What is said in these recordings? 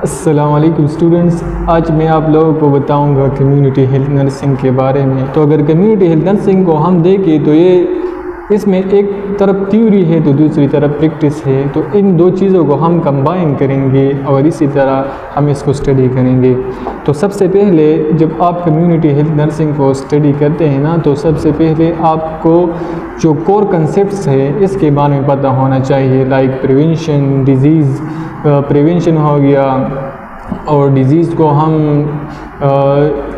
السلام علیکم اسٹوڈنٹس، آج میں آپ لوگوں کو بتاؤں گا کمیونٹی ہیلتھ نرسنگ کے بارے میں۔ تو اگر کمیونٹی ہیلتھ نرسنگ کو ہم دیکھیں تو اس میں ایک طرف تھیوری ہے تو دوسری طرف پریکٹس ہے، تو ان دو چیزوں کو ہم کمبائن کریں گے اور اسی طرح ہم اس کو اسٹڈی کریں گے۔ تو سب سے پہلے جب آپ کمیونٹی ہیلتھ نرسنگ کو اسٹڈی کرتے ہیں نا، تو سب سے پہلے آپ کو جو کور کنسیپٹس ہے اس کے بارے میں پتہ ہونا چاہیے، لائک پریونشن، ڈیزیز پریونشن ہو گیا، اور ڈیزیز کو ہم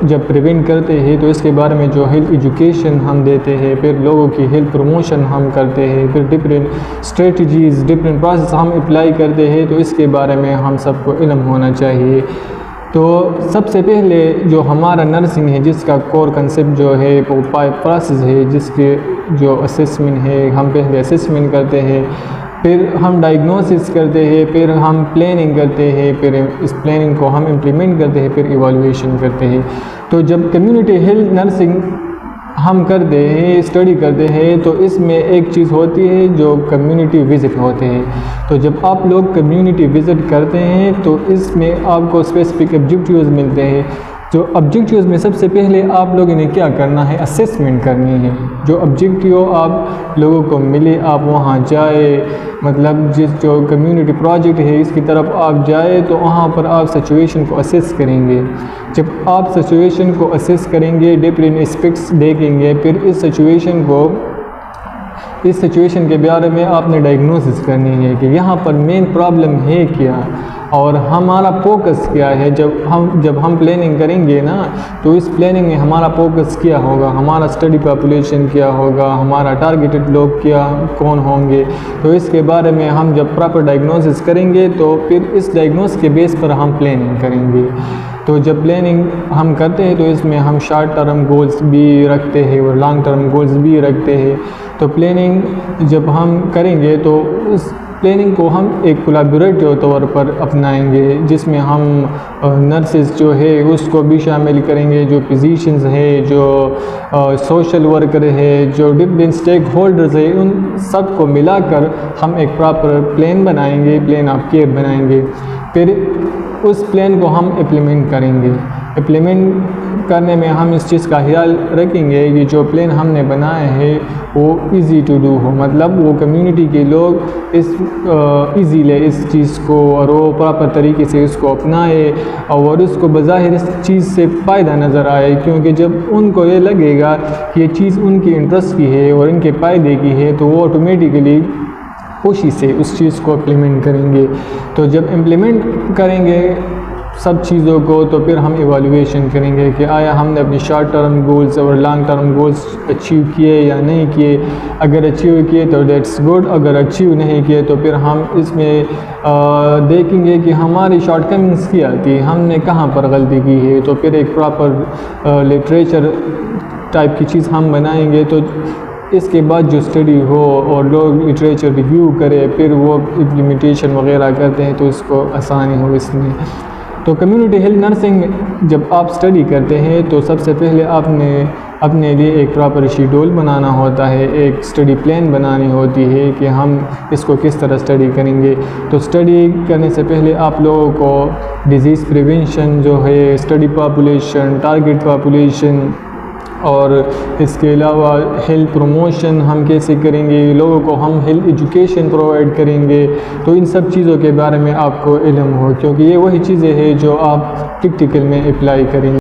جب پریونٹ کرتے ہیں تو اس کے بارے میں جو ہیلتھ ایجوکیشن ہم دیتے ہیں، پھر لوگوں کی ہیلتھ پروموشن ہم کرتے ہیں، پھر ڈفرینٹ اسٹریٹجیز، ڈفرینٹ پروسیس ہم اپلائی کرتے ہیں، تو اس کے بارے میں ہم سب کو علم ہونا چاہیے۔ تو سب سے پہلے جو ہمارا نرسنگ ہے جس کا کور کنسیپٹ جو ہے وہ پروسیس ہے، جس کے جو اسسمنٹ ہے، ہم پہلے اسسمنٹ کرتے ہیں، پھر ہم ڈائگنوسس کرتے ہیں، پھر ہم پلاننگ کرتے ہیں، پھر اس پلاننگ کو ہم امپلیمنٹ کرتے ہیں، پھر ایوالویشن کرتے ہیں۔ تو جب کمیونٹی ہیلتھ نرسنگ ہم کرتے ہیں، اسٹڈی کرتے ہیں، تو اس میں ایک چیز ہوتی ہے جو کمیونٹی وزٹ ہوتے ہیں۔ تو جب آپ لوگ کمیونٹی وزٹ کرتے ہیں تو اس میں آپ کو اسپیسیفک آبجیکٹیوز ملتے ہیں۔ جو آبجیکٹیوز میں سب سے پہلے آپ لوگوں نے کیا کرنا ہے، اسسمنٹ کرنی ہے۔ جو آبجیکٹیو آپ لوگوں کو ملے، آپ وہاں جائے، مطلب جو کمیونٹی پروجیکٹ ہے اس کی طرف آپ جائے تو وہاں پر آپ سچویشن کو اسیس کریں گے۔ جب آپ سچویشن کو اسیس کریں گے، ڈفرینٹ اسپیکٹس دیکھیں گے، پھر اس سچویشن کے بارے میں آپ نے ڈائگنوسس کرنی ہے کہ یہاں پر مین پرابلم ہے کیا اور ہمارا فوکس کیا ہے۔ جب ہم پلاننگ کریں گے نا، تو اس پلاننگ میں ہمارا فوکس کیا ہوگا، ہمارا اسٹڈی پاپولیشن کیا ہوگا، ہمارا ٹارگیٹڈ لوگ کون ہوں گے۔ تو اس کے بارے میں ہم جب پراپر ڈائگنوسس کریں گے تو پھر اس ڈائگنوس کے بیس پر ہم پلاننگ کریں گے۔ تو جب پلاننگ ہم کرتے ہیں تو اس میں ہم شارٹ ٹرم گولز بھی رکھتے ہیں اور لانگ ٹرم گولز بھی رکھتے ہیں۔ تو پلاننگ جب ہم کریں گے تو اس پلاننگ کو ہم ایک کولیبریٹو طور پر اپنائیں گے، جس میں ہم نرسز جو ہے اس کو بھی شامل کریں گے، جو فزیشنز ہے، جو سوشل ورکر ہے، جو ڈفرینٹ اسٹیک ہولڈرز ہے، ان سب کو ملا کر ہم ایک پراپر پلان بنائیں گے، پلان آف کیئر بنائیں گے۔ پھر اس پلان کو ہم امپلیمنٹ کریں گے۔ امپلیمنٹ کرنے میں ہم اس چیز کا خیال رکھیں گے کہ جو پلان ہم نے بنایا ہے وہ ایزی ٹو ڈو ہو، مطلب وہ کمیونٹی کے لوگ ایزی لے اس چیز کو اور وہ پراپر طریقے سے اس کو اپنائے اور اس کو بظاہر اس چیز سے فائدہ نظر آئے، کیونکہ جب ان کو یہ لگے گا کہ یہ چیز ان کی انٹرسٹ کی ہے اور ان کے فائدے کی ہے تو وہ آٹومیٹیکلی خوشی سے اس چیز کو امپلیمنٹ کریں گے۔ تو جب امپلیمنٹ کریں گے سب چیزوں کو تو پھر ہم ایوالویشن کریں گے کہ آیا ہم نے اپنی شارٹ ٹرم گولز اور لانگ ٹرم گولز اچیو کیے یا نہیں کیے۔ اگر اچیو کیے تو دیٹس گڈ، اگر اچیو نہیں کیے تو پھر ہم اس میں دیکھیں گے کہ ہماری شارٹ کمنگز کیا تھی، ہم نے کہاں پر غلطی کی ہے۔ تو پھر ایک پراپر لٹریچر ٹائپ کی چیز ہم بنائیں گے، تو اس کے بعد جو اسٹڈی ہو اور لوگ لٹریچر ریویو کرے، پھر وہ امپلیمنٹیشن وغیرہ کرتے ہیں تو اس کو آسانی ہو اس میں۔ تو کمیونٹی ہیلتھ نرسنگ جب آپ اسٹڈی کرتے ہیں تو سب سے پہلے آپ نے اپنے لیے ایک پراپر شیڈول بنانا ہوتا ہے، ایک اسٹڈی پلان بنانی ہوتی ہے کہ ہم اس کو کس طرح اسٹڈی کریں گے۔ تو اسٹڈی کرنے سے پہلے آپ لوگوں کو ڈیزیز پریونشن جو ہے، اسٹڈی پاپولیشن، ٹارگیٹ پاپولیشن، اور اس کے علاوہ ہیلتھ پروموشن ہم کیسے کریں گے، لوگوں کو ہم ہیلتھ ایجوکیشن پرووائڈ کریں گے، تو ان سب چیزوں کے بارے میں آپ کو علم ہو، کیونکہ یہ وہی چیزیں ہیں جو آپ پریکٹیکل میں اپلائی کریں گے۔